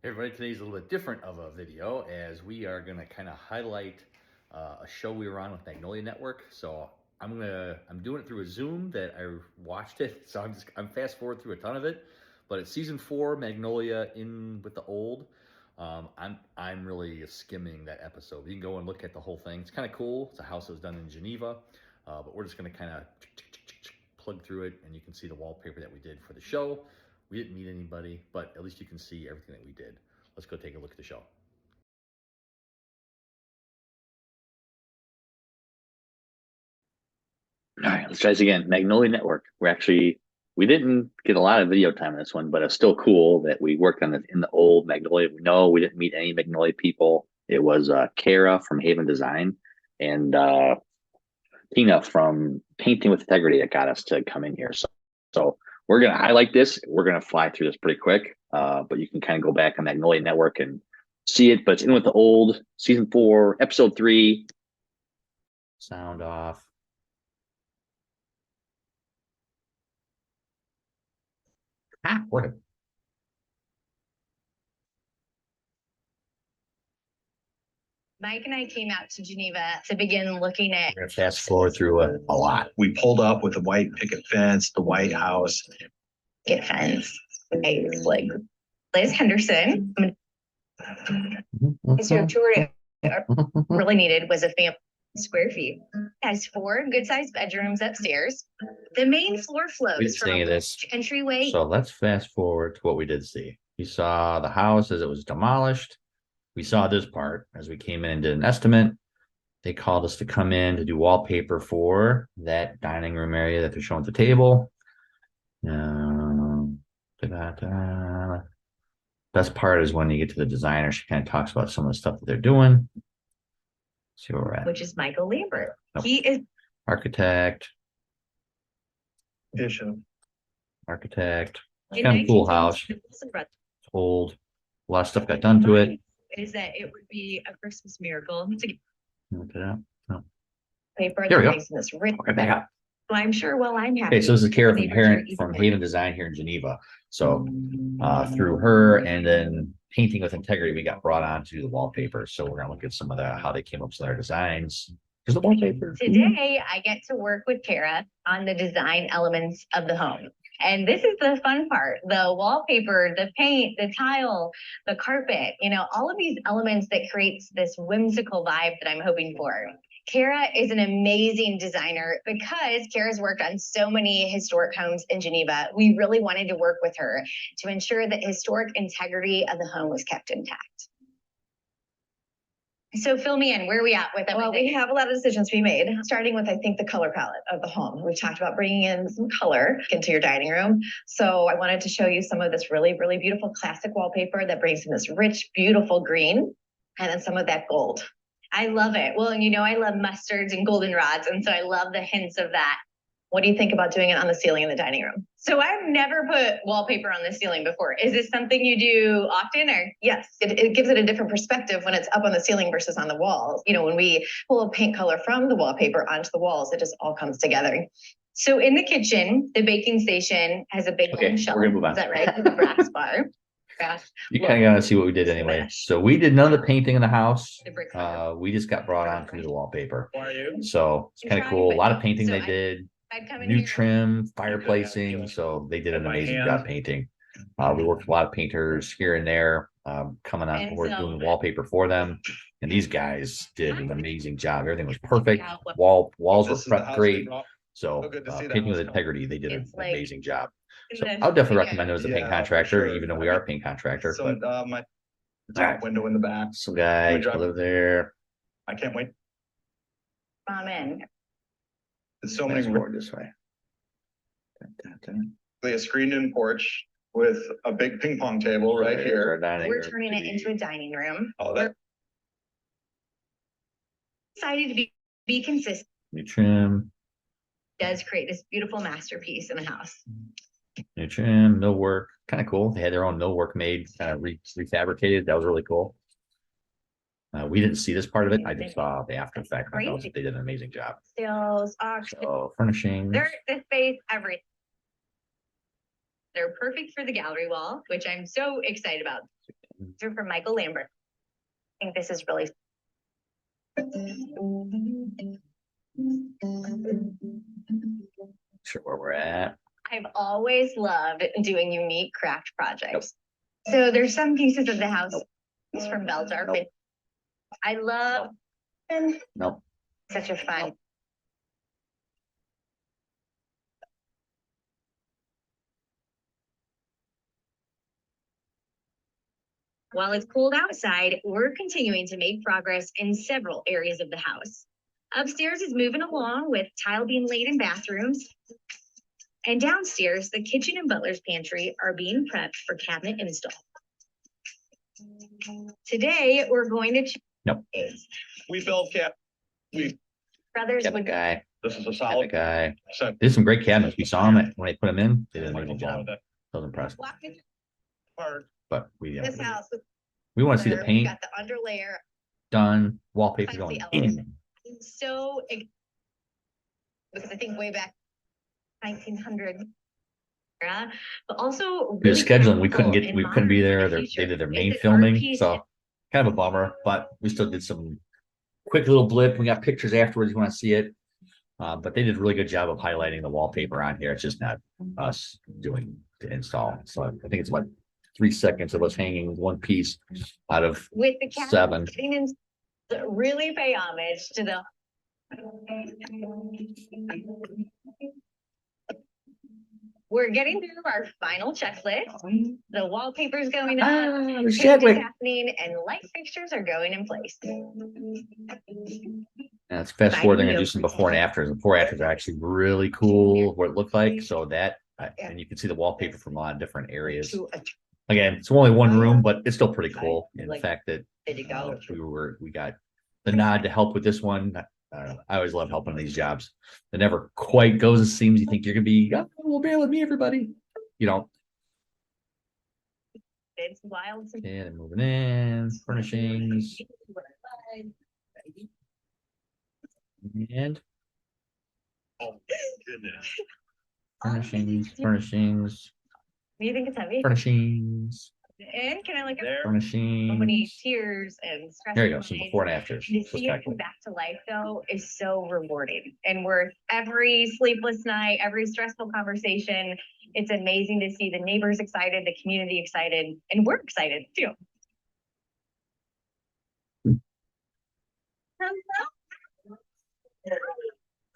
Everybody, today's a little bit different of a video as we are going to kind of highlight a show we were on with Magnolia Network. So I'm doing it through a Zoom that I watched it. So I'm fast forward through a ton of it, but it's season 4, Magnolia in with the old. I'm really skimming that episode. You can go and look at the whole thing. It's kind of cool. It's a house that was done in Geneva, but we're just going to kind of plug through it, and you can see the wallpaper that we did for the show. We didn't meet anybody, but at least you can see everything that we did. Let's go take a look at the show. All right, let's try this again. Magnolia Network. We didn't get a lot of video time on this one, but it's still cool that we worked on it in the old Magnolia. No, we didn't meet any Magnolia people. It was Kara from Haven Design and Tina from Painting with Integrity that got us to come in here. So I like this. We're gonna fly through this pretty quick, but you can kind of go back on Magnolia Network and see it. But it's in with the old season 4, episode 3. Sound off. What? Mike and I came out to Geneva to begin looking at. We're gonna fast forward through a lot. We pulled up with the white picket fence, the White House. Picket fence. I was like, Liz Henderson. So tour really needed was a family square feet. It has 4 good-sized bedrooms upstairs. The main floor flows from Seeing this entryway. So let's fast forward to what we did see. We saw the house as it was demolished. We saw this part as we came in and did an estimate. They called us to come in to do wallpaper for that dining room area that they're showing at the table. Best part is when you get to the designer, she kind of talks about some of the stuff that they're doing. Let's see where we're at. Which is Michael Lambert. Nope. He is Architect. Bishop. Architect. It's kind of a cool house. It's old. A lot of stuff got done to it. Is that it would be a Christmas miracle to get Look it up. Oh. paper There we that go. makes this rich. Okay, back up. Well, I'm sure. Well, I'm happy. Okay, so this is Kara Neighbors are from even Haven Design here in Geneva. So through her and then Painting with Integrity, we got brought on to do the wallpaper. So we're gonna look at some of how they came up with their designs. Because the wallpaper. Today, I get to work with Kara on the design elements of the home. And this is the fun part, the wallpaper, the paint, the tile, the carpet, all of these elements that creates this whimsical vibe that I'm hoping for. Kara is an amazing designer because Kara's worked on so many historic homes in Geneva. We really wanted to work with her to ensure that historic integrity of the home was kept intact. So fill me in, where are we at with everything? Well, we have a lot of decisions to be made, starting with, I think, the color palette of the home. We've talked about bringing in some color into your dining room. So I wanted to show you some of this really, really beautiful classic wallpaper that brings in this rich, beautiful green, and then some of that gold. I love it. Well, and I love mustards and goldenrods, and so I love the hints of that. What do you think about doing it on the ceiling in the dining room? So I've never put wallpaper on the ceiling before. Is this something you do often, or? Yes, it gives it a different perspective when it's up on the ceiling versus on the walls. When we pull a paint color from the wallpaper onto the walls, it just all comes together. So in the kitchen, the baking station has a big shelf. We're gonna move on. Is that right? The brass bar. You kind of gotta see what we did anyway. So we did none of the painting in the house. The brick We just got brought on to do the wallpaper. Why are you? So it's kind of cool. A lot of painting they did. I'd come in New here. trim, fireplacing, so they did an amazing job painting. We worked with a lot of painters here and there, coming on And board so- doing wallpaper for them. And these guys did an amazing job. Everything was perfect. Walls were This is the prepped house great. we bought. So So good to see that Painting with house. Integrity, they did an It's like- amazing job. So the- I would definitely recommend it as a paint Yeah, contractor, for sure. even though we are a paint contractor. So, But my Alright. window in the back. some guy we drive- live there. I can't wait. Come in. There's so many, Forward this way. a screened-in porch with a big ping pong table right There's here. our dining We're room. turning it into a dining room. Oh, that, Decided to be consistent. New trim, Does create this beautiful masterpiece in the house. new trim, millwork, kind of cool. They had their own millwork made, kind of refabricated. That was really cool. We didn't see this part of it. I just saw the after effect. I thought they did an amazing job. Sales, auction. So furnishings. They're the space, everything. They're perfect for the gallery wall, which I'm so excited about. Through from Michael Lambert. I think this is really. Sure where we're at. I've always loved doing unique craft projects. So there's some pieces of the house from Belgium. I love. Nope. Such a fun. While it's cold outside, we're continuing to make progress in several areas of the house. Upstairs is moving along with tile being laid in bathrooms. And downstairs, the kitchen and butler's pantry are being prepped for cabinet install. Today, we're going to. Nope. We built Brothers Cabinet would. guy. This is a Cabinet solid. guy. Set. Did some great cabinets. We saw them when they put them in. They did an amazing job. I was impressed. Part. But we This house with we want to see the we paint got the underlayer. done, wallpaper Fancy going elements. in. So because I think way back 1900. But also The really scheduling, we couldn't practical we and couldn't be modern there. in the They future. did their It's main an art filming, piece so kind of a bummer. But we still did some quick little blip. We got pictures afterwards. You want to see it? But they did a really good job of highlighting the wallpaper on here. It's just not us doing the install. So I think it's what 3 seconds of us hanging one piece out of with the cabinets 7. getting in to really pay homage to the. We're getting through our final checklist. The wallpaper's going up, The paint is Chadwick. happening, and light fixtures are going in place. Let's fast forward. They're gonna do some before and afters. The before and afters are actually really cool. What it looked like. So that and you can see the wallpaper from a lot of different areas. Again, it's only one room, but it's still pretty cool. And the fact that we got the nod to help with this one. I always love helping these jobs. It never quite goes as seems. You think you're gonna be, oh, well, bear with me, everybody. You know. It's wild. And moving in, furnishings, and Oh, goodness. furnishings, Do you think it's heavy? furnishings, And can I look at There. so many furnishings. tears and stress? There you in go. my Some eyes? before and afters. To see it Spectacular. come back to life though is so rewarding and worth every sleepless night, every stressful conversation. It's amazing to see the neighbors excited, the community excited, and we're excited too.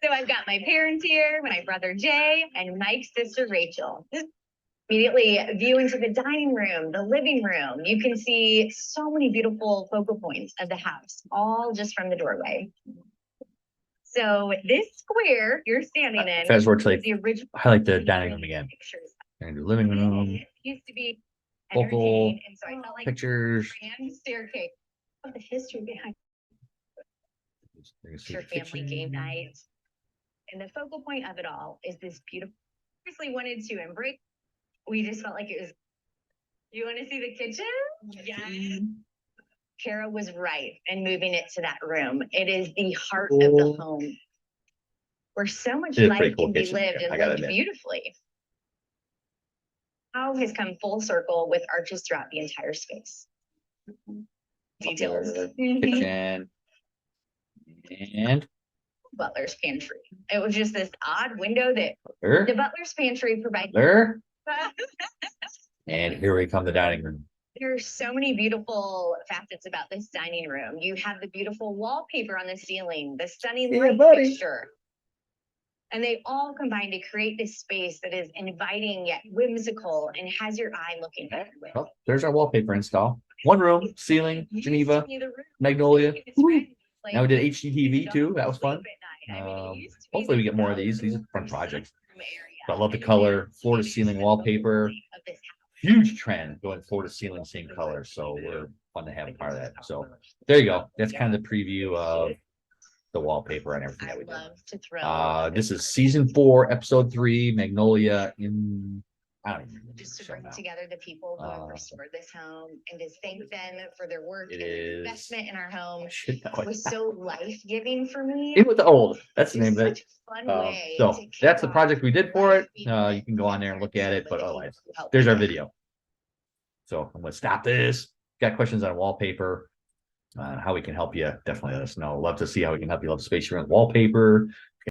So I've got my parents here, my brother Jay, and Mike's sister Rachel. Immediately view into the dining room, the living room. You can see so many beautiful focal points of the house, all just from the doorway. So this square you're standing in Fast forward to is the original. highlight the dining room again. Pictures. And the living room, It used to be Focal entertained, and so I felt like pictures. grand staircase of the history behind You can see your the family game kitchen. night. And the focal point of it all is this beautiful. Obviously wanted to embrace. We just felt like it was. You want to see the kitchen? Yes. Kara was right in moving it to that room. It is the heart of the home, where so much It is pretty life cool can be kitchen, lived I and gotta lived admit. beautifully. How has come full circle with arches throughout the entire space. Details. Kitchen. And Butler's pantry. It was just this odd window that there, the butler's pantry provides. there, and here we come, the dining room. There's so many beautiful facets about this dining room. You have the beautiful wallpaper on the ceiling, the stunning Yeah, light buddy. fixture. And they all combine to create this space that is inviting yet whimsical and has your eye looking everywhere. Oh, there's our wallpaper install. One room, ceiling, Used Geneva, to be the room Magnolia. you could Woo. spend, like, Now we did HGTV too. That was sleep fun. at night. I mean, it used to be Hopefully we this get more of these. These are fun outdoor projects. sunroom area, But I love the and color, then floor to it is ceiling the wallpaper. point of this house. Huge trend going floor to ceiling, same color. So we're fun to have a part of that. So there you go. That's kind of the preview of the wallpaper and everything I that we did. love to throw. This is season 4, episode 3, Magnolia in, I don't even know. Just to So bring now. together the people who have restored this home and to thank them for their work It and their is- investment in our home. I should know It it. was so life-giving for me. In with the old. That's the name of Just it. such a fun way So to kick that's the off project we did for it. life being You can go on there and look at it, but so otherwise, help there's me our out. video. So I'm gonna stop this. got questions on wallpaper, how we can help you, definitely let us know. Love to see how we can help you. Love to space your own wallpaper.